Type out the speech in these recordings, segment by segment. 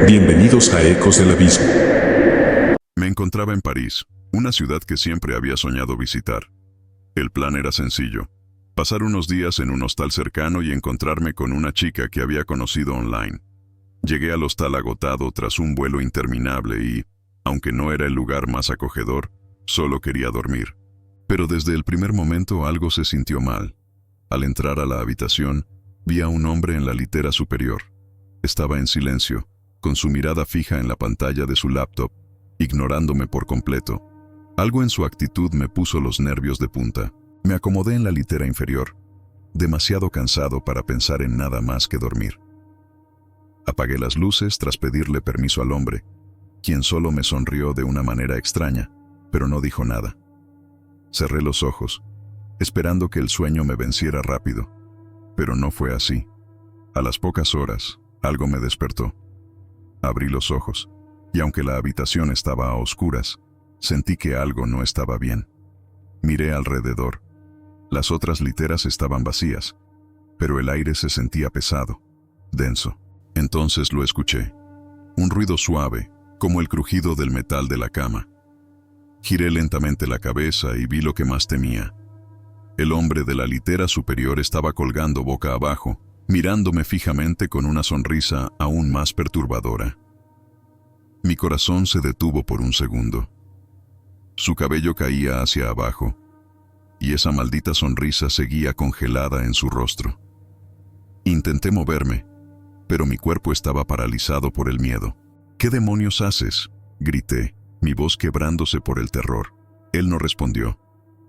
Bienvenidos a Ecos del Abismo. Me encontraba en París, una ciudad que siempre había soñado visitar. El plan era sencillo: pasar unos días en un hostal cercano y encontrarme con una chica que había conocido online. Llegué al hostal agotado tras un vuelo interminable y, aunque no era el lugar más acogedor, solo quería dormir. Pero desde el primer momento algo se sintió mal. Al entrar a la habitación, vi a un hombre en la litera superior. Estaba en silencio, con su mirada fija en la pantalla de su laptop, ignorándome por completo. Algo en su actitud me puso los nervios de punta. Me acomodé en la litera inferior, demasiado cansado para pensar en nada más que dormir. Apagué las luces tras pedirle permiso al hombre, quien solo me sonrió de una manera extraña, pero no dijo nada. Cerré los ojos, esperando que el sueño me venciera rápido, pero no fue así. A las pocas horas, algo me despertó. Abrí los ojos, y aunque la habitación estaba a oscuras, sentí que algo no estaba bien. Miré alrededor. Las otras literas estaban vacías, pero el aire se sentía pesado, denso. Entonces lo escuché. Un ruido suave, como el crujido del metal de la cama. Giré lentamente la cabeza y vi lo que más temía. El hombre de la litera superior estaba colgando boca abajo, mirándome fijamente con una sonrisa aún más perturbadora. Mi corazón se detuvo por un segundo. Su cabello caía hacia abajo, y esa maldita sonrisa seguía congelada en su rostro. Intenté moverme, pero mi cuerpo estaba paralizado por el miedo. «¿Qué demonios haces?», grité, mi voz quebrándose por el terror. Él no respondió.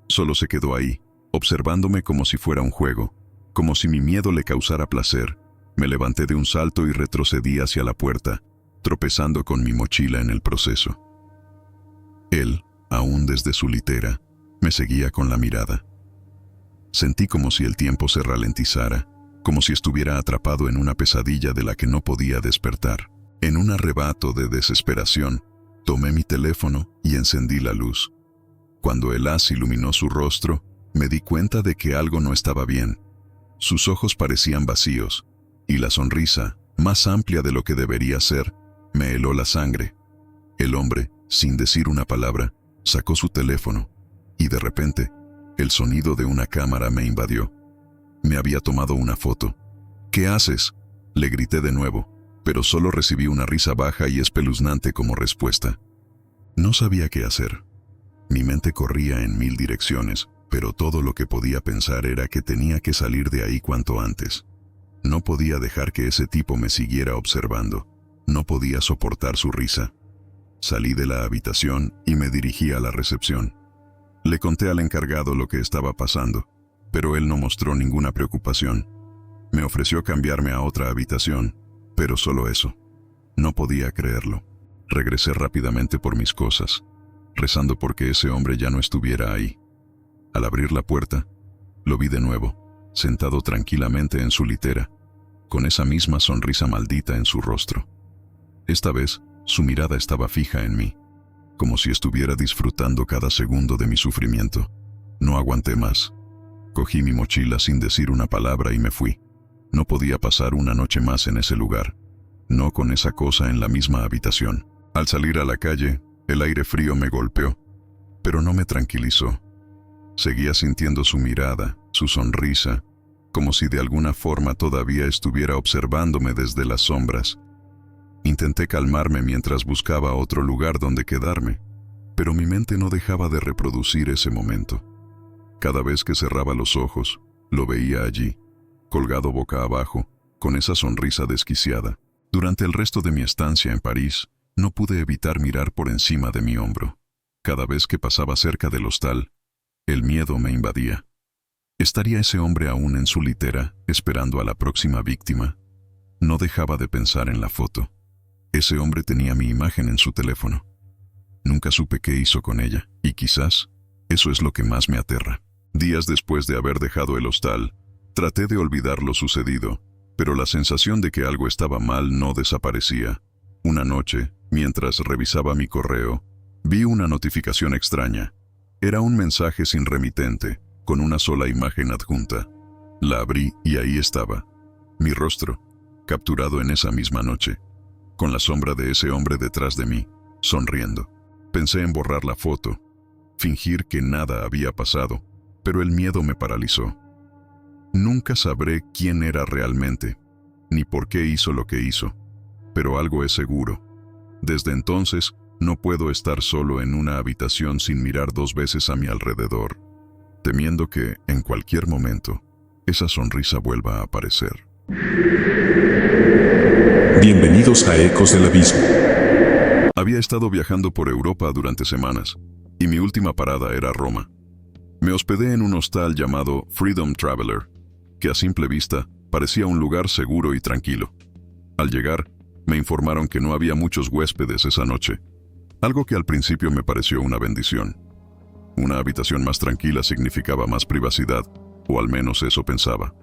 Solo se quedó ahí, observándome como si fuera un juego, como si mi miedo le causara placer. Me levanté de un salto y retrocedí hacia la puerta, tropezando con mi mochila en el proceso. Él, aún desde su litera, me seguía con la mirada. Sentí como si el tiempo se ralentizara, como si estuviera atrapado en una pesadilla de la que no podía despertar. En un arrebato de desesperación, tomé mi teléfono y encendí la luz. Cuando el haz iluminó su rostro, me di cuenta de que algo no estaba bien. Sus ojos parecían vacíos, y la sonrisa, más amplia de lo que debería ser, me heló la sangre. El hombre, sin decir una palabra, sacó su teléfono, y de repente, el sonido de una cámara me invadió. Me había tomado una foto. «¿Qué haces?», le grité de nuevo, pero solo recibí una risa baja y espeluznante como respuesta. No sabía qué hacer. Mi mente corría en 1000 direcciones, pero todo lo que podía pensar era que tenía que salir de ahí cuanto antes. No podía dejar que ese tipo me siguiera observando. No podía soportar su risa. Salí de la habitación y me dirigí a la recepción. Le conté al encargado lo que estaba pasando, pero él no mostró ninguna preocupación. Me ofreció cambiarme a otra habitación, pero solo eso. No podía creerlo. Regresé rápidamente por mis cosas, rezando porque ese hombre ya no estuviera ahí. Al abrir la puerta, lo vi de nuevo, sentado tranquilamente en su litera, con esa misma sonrisa maldita en su rostro. Esta vez, su mirada estaba fija en mí, como si estuviera disfrutando cada segundo de mi sufrimiento. No aguanté más. Cogí mi mochila sin decir una palabra y me fui. No podía pasar una noche más en ese lugar, no con esa cosa en la misma habitación. Al salir a la calle, el aire frío me golpeó, pero no me tranquilizó. Seguía sintiendo su mirada, su sonrisa, como si de alguna forma todavía estuviera observándome desde las sombras. Intenté calmarme mientras buscaba otro lugar donde quedarme, pero mi mente no dejaba de reproducir ese momento. Cada vez que cerraba los ojos, lo veía allí, colgado boca abajo, con esa sonrisa desquiciada. Durante el resto de mi estancia en París, no pude evitar mirar por encima de mi hombro. Cada vez que pasaba cerca del hostal, el miedo me invadía. ¿Estaría ese hombre aún en su litera, esperando a la próxima víctima? No dejaba de pensar en la foto. Ese hombre tenía mi imagen en su teléfono. Nunca supe qué hizo con ella, y quizás eso es lo que más me aterra. Días después de haber dejado el hostal, traté de olvidar lo sucedido, pero la sensación de que algo estaba mal no desaparecía. Una noche, mientras revisaba mi correo, vi una notificación extraña. Era un mensaje sin remitente, con una sola imagen adjunta. La abrí y ahí estaba, mi rostro, capturado en esa misma noche, con la sombra de ese hombre detrás de mí, sonriendo. Pensé en borrar la foto, fingir que nada había pasado, pero el miedo me paralizó. Nunca sabré quién era realmente, ni por qué hizo lo que hizo, pero algo es seguro. Desde entonces, no puedo estar solo en una habitación sin mirar 2 veces a mi alrededor, temiendo que, en cualquier momento, esa sonrisa vuelva a aparecer. Bienvenidos a Ecos del Abismo. Había estado viajando por Europa durante semanas, y mi última parada era Roma. Me hospedé en un hostal llamado Freedom Traveler, que a simple vista parecía un lugar seguro y tranquilo. Al llegar, me informaron que no había muchos huéspedes esa noche, algo que al principio me pareció una bendición. Una habitación más tranquila significaba más privacidad, o al menos eso pensaba.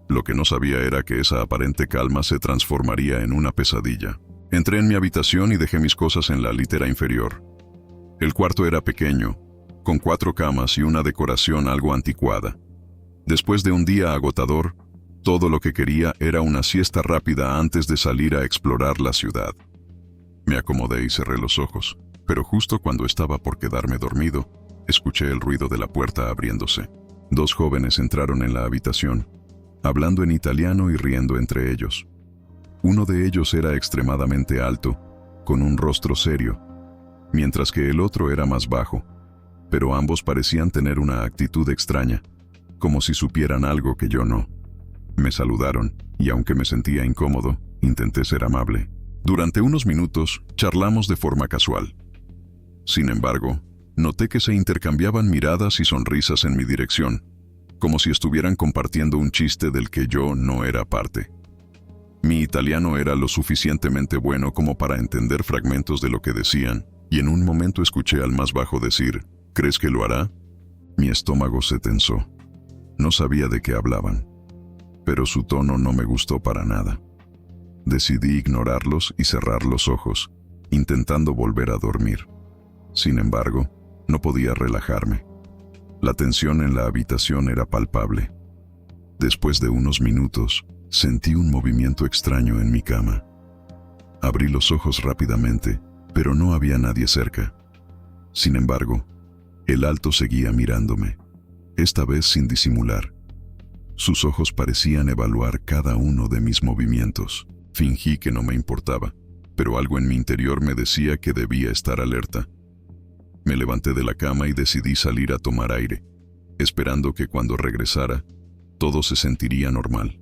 Lo que no sabía era que esa aparente calma se transformaría en una pesadilla. Entré en mi habitación y dejé mis cosas en la litera inferior. El cuarto era pequeño, con 4 camas y una decoración algo anticuada. Después de un día agotador, todo lo que quería era una siesta rápida antes de salir a explorar la ciudad. Me acomodé y cerré los ojos, pero justo cuando estaba por quedarme dormido, escuché el ruido de la puerta abriéndose. 2 jóvenes entraron en la habitación, hablando en italiano y riendo entre ellos. Uno de ellos era extremadamente alto, con un rostro serio, mientras que el otro era más bajo, pero ambos parecían tener una actitud extraña, como si supieran algo que yo no. Me saludaron, y aunque me sentía incómodo, intenté ser amable. Durante unos minutos, charlamos de forma casual. Sin embargo, noté que se intercambiaban miradas y sonrisas en mi dirección, como si estuvieran compartiendo un chiste del que yo no era parte. Mi italiano era lo suficientemente bueno como para entender fragmentos de lo que decían, y en un momento escuché al más bajo decir, ¿crees que lo hará? Mi estómago se tensó. No sabía de qué hablaban, pero su tono no me gustó para nada. Decidí ignorarlos y cerrar los ojos, intentando volver a dormir. Sin embargo, no podía relajarme. La tensión en la habitación era palpable. Después de unos minutos, sentí un movimiento extraño en mi cama. Abrí los ojos rápidamente, pero no había nadie cerca. Sin embargo, el alto seguía mirándome, esta vez sin disimular. Sus ojos parecían evaluar cada uno de mis movimientos. Fingí que no me importaba, pero algo en mi interior me decía que debía estar alerta. Me levanté de la cama y decidí salir a tomar aire, esperando que cuando regresara, todo se sentiría normal.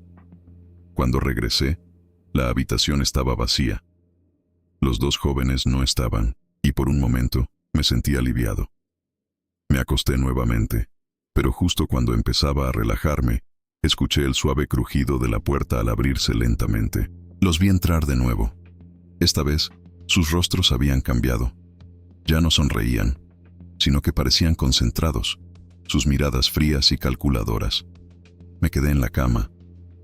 Cuando regresé, la habitación estaba vacía. Los 2 jóvenes no estaban, y por un momento me sentí aliviado. Me acosté nuevamente, pero justo cuando empezaba a relajarme, escuché el suave crujido de la puerta al abrirse lentamente. Los vi entrar de nuevo. Esta vez, sus rostros habían cambiado. Ya no sonreían, sino que parecían concentrados, sus miradas frías y calculadoras. Me quedé en la cama,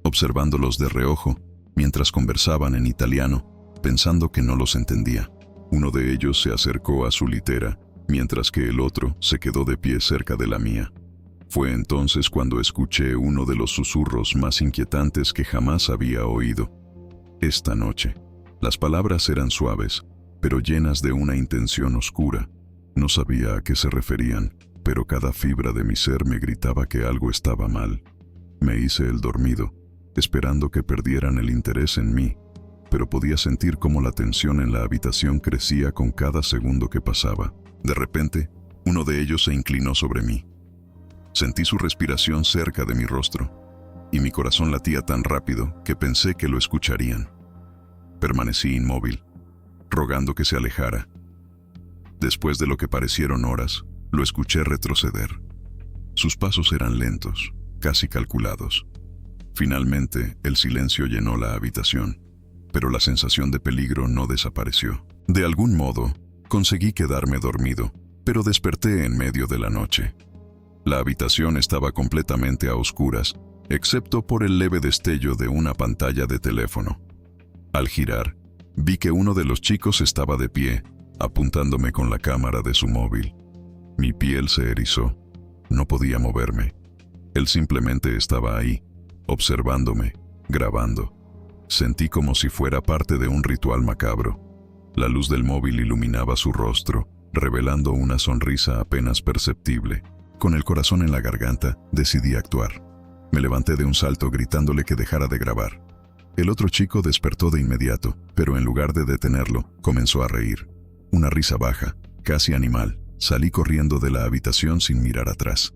observándolos de reojo, mientras conversaban en italiano, pensando que no los entendía. Uno de ellos se acercó a su litera, mientras que el otro se quedó de pie cerca de la mía. Fue entonces cuando escuché uno de los susurros más inquietantes que jamás había oído. Esta noche. Las palabras eran suaves, pero llenas de una intención oscura. No sabía a qué se referían, pero cada fibra de mi ser me gritaba que algo estaba mal. Me hice el dormido, esperando que perdieran el interés en mí, pero podía sentir cómo la tensión en la habitación crecía con cada segundo que pasaba. De repente, uno de ellos se inclinó sobre mí. Sentí su respiración cerca de mi rostro, y mi corazón latía tan rápido que pensé que lo escucharían. Permanecí inmóvil, rogando que se alejara. Después de lo que parecieron horas, lo escuché retroceder. Sus pasos eran lentos, casi calculados. Finalmente, el silencio llenó la habitación, pero la sensación de peligro no desapareció. De algún modo, conseguí quedarme dormido, pero desperté en medio de la noche. La habitación estaba completamente a oscuras, excepto por el leve destello de una pantalla de teléfono. Al girar, vi que uno de los chicos estaba de pie, apuntándome con la cámara de su móvil. Mi piel se erizó. No podía moverme. Él simplemente estaba ahí, observándome, grabando. Sentí como si fuera parte de un ritual macabro. La luz del móvil iluminaba su rostro, revelando una sonrisa apenas perceptible. Con el corazón en la garganta, decidí actuar. Me levanté de un salto gritándole que dejara de grabar. El otro chico despertó de inmediato, pero en lugar de detenerlo, comenzó a reír. Una risa baja, casi animal. Salí corriendo de la habitación sin mirar atrás.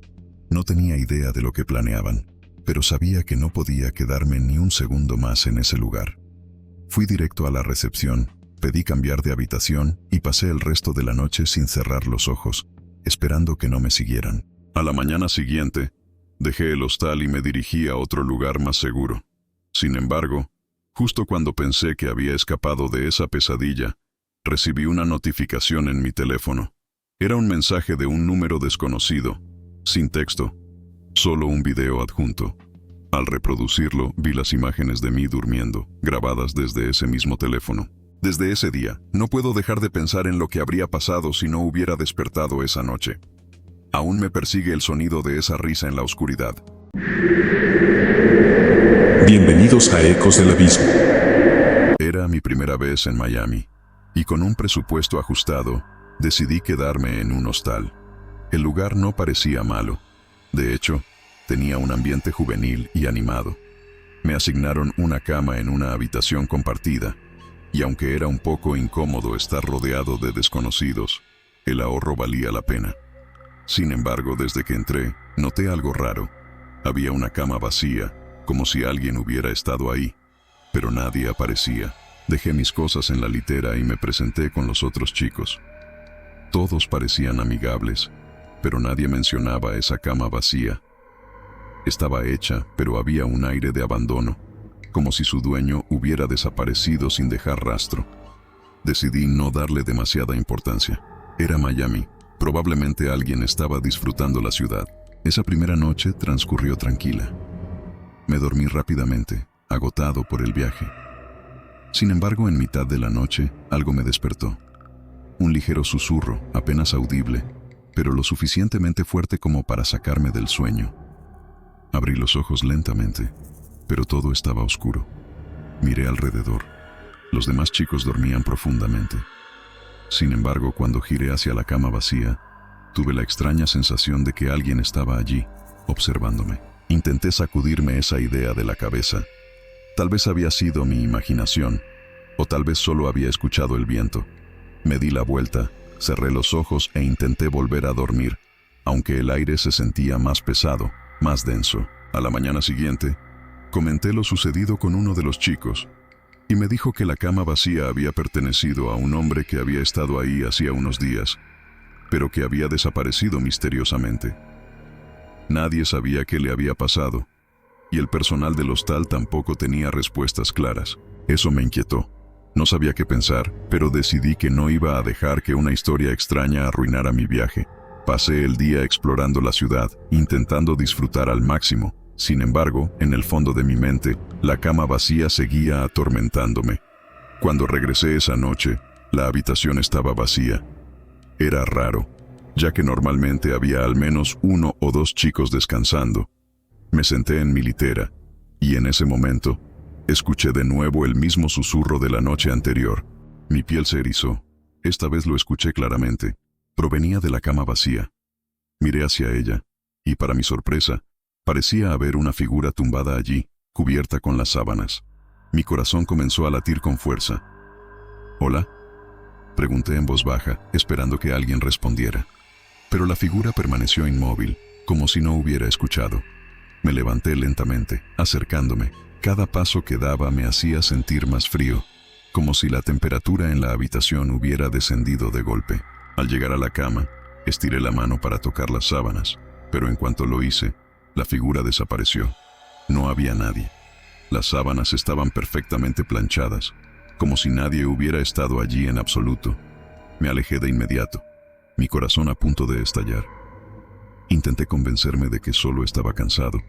No tenía idea de lo que planeaban, pero sabía que no podía quedarme ni un segundo más en ese lugar. Fui directo a la recepción, pedí cambiar de habitación y pasé el resto de la noche sin cerrar los ojos, esperando que no me siguieran. A la mañana siguiente, dejé el hostal y me dirigí a otro lugar más seguro. Sin embargo, justo cuando pensé que había escapado de esa pesadilla, recibí una notificación en mi teléfono. Era un mensaje de un número desconocido, sin texto, solo un video adjunto. Al reproducirlo, vi las imágenes de mí durmiendo, grabadas desde ese mismo teléfono. Desde ese día, no puedo dejar de pensar en lo que habría pasado si no hubiera despertado esa noche. Aún me persigue el sonido de esa risa en la oscuridad. Bienvenidos a Ecos del Abismo. Era mi primera vez en Miami, y con un presupuesto ajustado, decidí quedarme en un hostal. El lugar no parecía malo. De hecho, tenía un ambiente juvenil y animado. Me asignaron una cama en una habitación compartida, y aunque era un poco incómodo estar rodeado de desconocidos, el ahorro valía la pena. Sin embargo, desde que entré, noté algo raro. Había una cama vacía, como si alguien hubiera estado ahí, pero nadie aparecía. Dejé mis cosas en la litera y me presenté con los otros chicos. Todos parecían amigables, pero nadie mencionaba esa cama vacía. Estaba hecha, pero había un aire de abandono, como si su dueño hubiera desaparecido sin dejar rastro. Decidí no darle demasiada importancia. Era Miami. Probablemente alguien estaba disfrutando la ciudad. Esa primera noche transcurrió tranquila. Me dormí rápidamente, agotado por el viaje. Sin embargo, en mitad de la noche, algo me despertó. Un ligero susurro, apenas audible, pero lo suficientemente fuerte como para sacarme del sueño. Abrí los ojos lentamente, pero todo estaba oscuro. Miré alrededor. Los demás chicos dormían profundamente. Sin embargo, cuando giré hacia la cama vacía, tuve la extraña sensación de que alguien estaba allí, observándome. Intenté sacudirme esa idea de la cabeza. Tal vez había sido mi imaginación, o tal vez solo había escuchado el viento. Me di la vuelta, cerré los ojos e intenté volver a dormir, aunque el aire se sentía más pesado, más denso. A la mañana siguiente, comenté lo sucedido con uno de los chicos, y me dijo que la cama vacía había pertenecido a un hombre que había estado ahí hacía unos días, pero que había desaparecido misteriosamente. Nadie sabía qué le había pasado, y el personal del hostal tampoco tenía respuestas claras. Eso me inquietó. No sabía qué pensar, pero decidí que no iba a dejar que una historia extraña arruinara mi viaje. Pasé el día explorando la ciudad, intentando disfrutar al máximo. Sin embargo, en el fondo de mi mente, la cama vacía seguía atormentándome. Cuando regresé esa noche, la habitación estaba vacía. Era raro, ya que normalmente había al menos 1 o 2 chicos descansando. Me senté en mi litera, y en ese momento, escuché de nuevo el mismo susurro de la noche anterior. Mi piel se erizó. Esta vez lo escuché claramente. Provenía de la cama vacía. Miré hacia ella, y para mi sorpresa, parecía haber una figura tumbada allí, cubierta con las sábanas. Mi corazón comenzó a latir con fuerza. ¿Hola?, pregunté en voz baja, esperando que alguien respondiera. Pero la figura permaneció inmóvil, como si no hubiera escuchado. Me levanté lentamente, acercándome. Cada paso que daba me hacía sentir más frío, como si la temperatura en la habitación hubiera descendido de golpe. Al llegar a la cama, estiré la mano para tocar las sábanas, pero en cuanto lo hice, la figura desapareció. No había nadie. Las sábanas estaban perfectamente planchadas, como si nadie hubiera estado allí en absoluto. Me alejé de inmediato, mi corazón a punto de estallar. Intenté convencerme de que solo estaba cansado,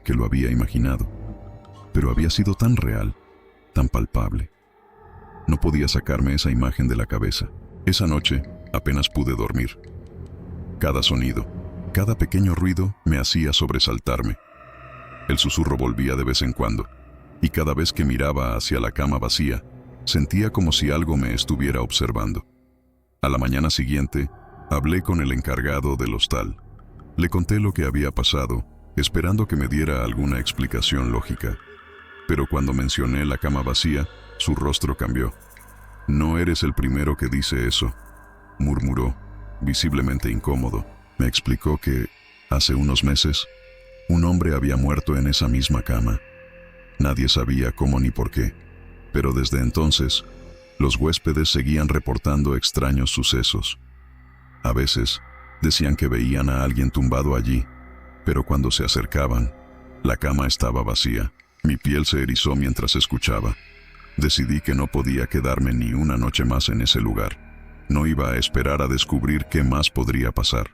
que lo había imaginado, pero había sido tan real, tan palpable. No podía sacarme esa imagen de la cabeza. Esa noche apenas pude dormir. Cada sonido, cada pequeño ruido me hacía sobresaltarme. El susurro volvía de vez en cuando, y cada vez que miraba hacia la cama vacía, sentía como si algo me estuviera observando. A la mañana siguiente, hablé con el encargado del hostal. Le conté lo que había pasado, esperando que me diera alguna explicación lógica. Pero cuando mencioné la cama vacía, su rostro cambió. «No eres el primero que dice eso», murmuró, visiblemente incómodo. Me explicó que, hace unos meses, un hombre había muerto en esa misma cama. Nadie sabía cómo ni por qué, pero desde entonces, los huéspedes seguían reportando extraños sucesos. A veces, decían que veían a alguien tumbado allí, pero cuando se acercaban, la cama estaba vacía. Mi piel se erizó mientras escuchaba. Decidí que no podía quedarme ni una noche más en ese lugar. No iba a esperar a descubrir qué más podría pasar.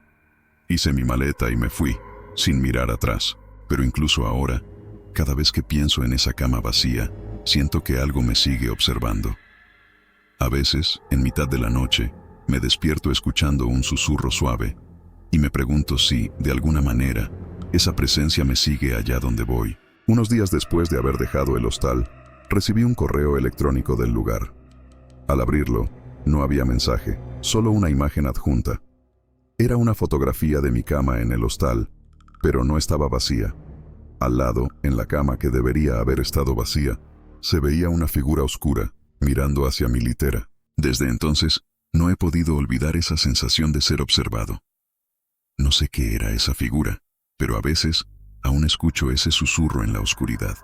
Hice mi maleta y me fui, sin mirar atrás. Pero incluso ahora, cada vez que pienso en esa cama vacía, siento que algo me sigue observando. A veces, en mitad de la noche, me despierto escuchando un susurro suave y me pregunto si, de alguna manera, esa presencia me sigue allá donde voy. Unos días después de haber dejado el hostal, recibí un correo electrónico del lugar. Al abrirlo, no había mensaje, solo una imagen adjunta. Era una fotografía de mi cama en el hostal, pero no estaba vacía. Al lado, en la cama que debería haber estado vacía, se veía una figura oscura, mirando hacia mi litera. Desde entonces, no he podido olvidar esa sensación de ser observado. No sé qué era esa figura, pero a veces aún escucho ese susurro en la oscuridad.